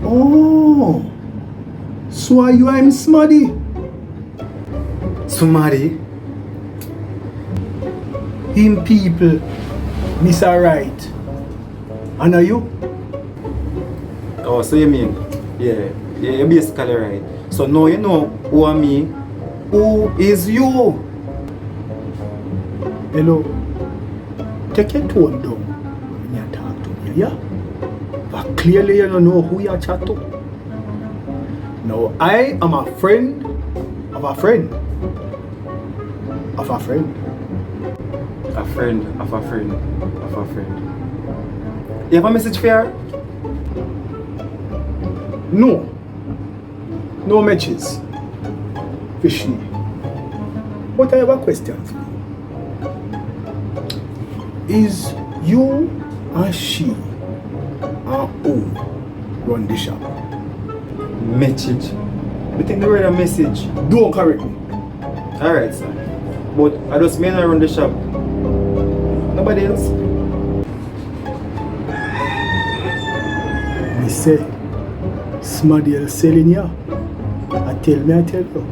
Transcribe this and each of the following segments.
Oh, so are you I'm Smuddy? Somebody? Him people, Miss Right. And are you? Oh, so you mean? Yeah, you're basically right. So now you know who am me, who is you? Hello. Take your tone down when you talk to me, yeah? But clearly you don't know who you chat to. Now I am a friend of a friend. Of a friend. A friend of a friend of a friend. You have a message for her? No. No matches. Fishy. But I have a question for you. Is you and she and who run the shop? Message? You think the word a message? Don't correct me. Alright, sir. But I just mean I run the shop. Nobody else? Me say, somebody else selling ya. I tell you.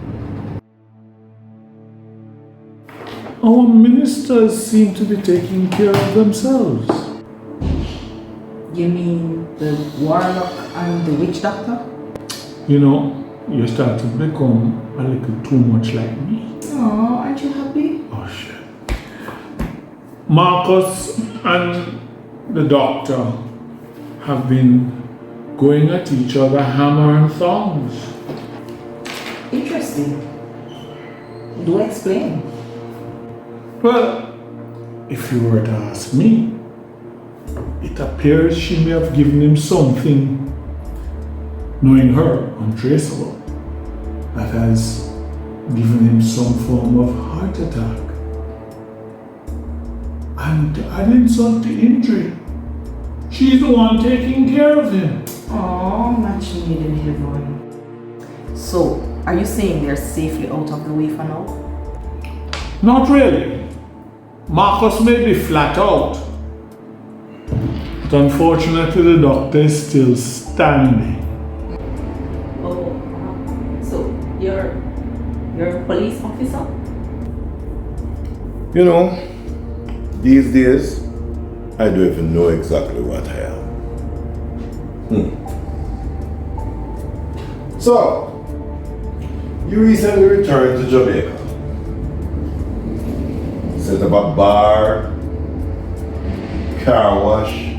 Our ministers seem to be taking care of themselves. You mean the warlock and the witch doctor? You know, you're starting to become a little too much like me. Oh, aren't you happy? Oh shit. Marcus and the doctor have been going at each other hammer and thongs. Interesting. Do explain. Well, if you were to ask me, it appears she may have given him something, knowing her untraceable, that has given him some form of heart attack. And to add insult to injury, she's the one taking care of him. Oh, much needed in heaven. So, are you saying they're safely out of the way for now? Not really. Marcus may be flat out, but unfortunately the doctor is still standing. Oh, so you're a police officer? You know, these days, I don't even know exactly what I am. So, you recently returned to Jamaica. Set up a bar, car wash,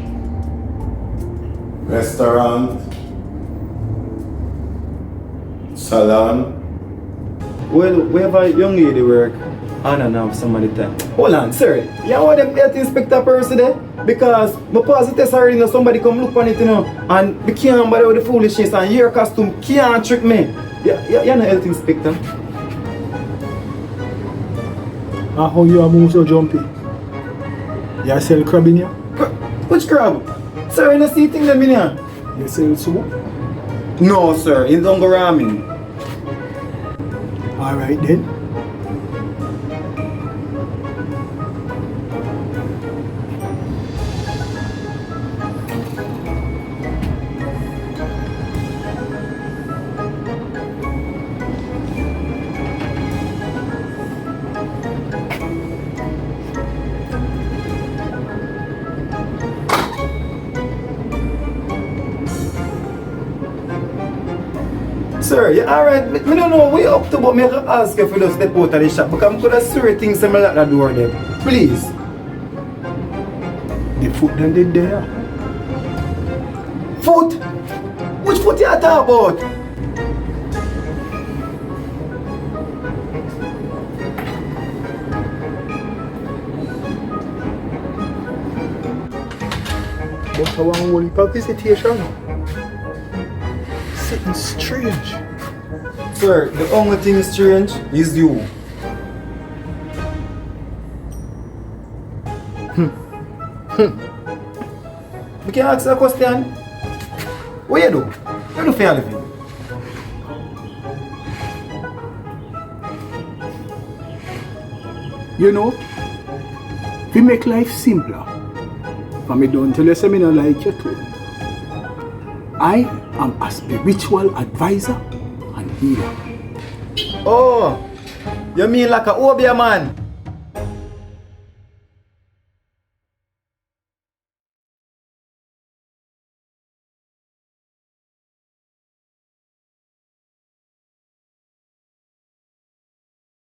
restaurant, salon. Well, we have a young lady work on and off some of the time. Hold on, sir. You know them health inspector person there? Because my positive already know somebody come look on it, you know, and we can't bother with the foolishness and your costume can't trick me. You're not health inspector. And how you are move so jumpy? You sell crab in here? Which crab? Sir, you don't see things them in here? You sell soup? No, sir. You don't go ramen. Alright then. Sir, you alright? I don't know what you're up to, but I can ask you if you just step out of the shop because I'm going to see things that lock the door there. Please. The foot then did there. Foot? Which foot you talking about? But I want a whole heap of visitation. Sitting strange. Sir, the only thing strange is you. We can ask a question. What you do? What do you feel living? You know, we make life simpler. For me don't tell you say me no like you too. I am a spiritual advisor and healer. Oh, you mean like a Obeah-man?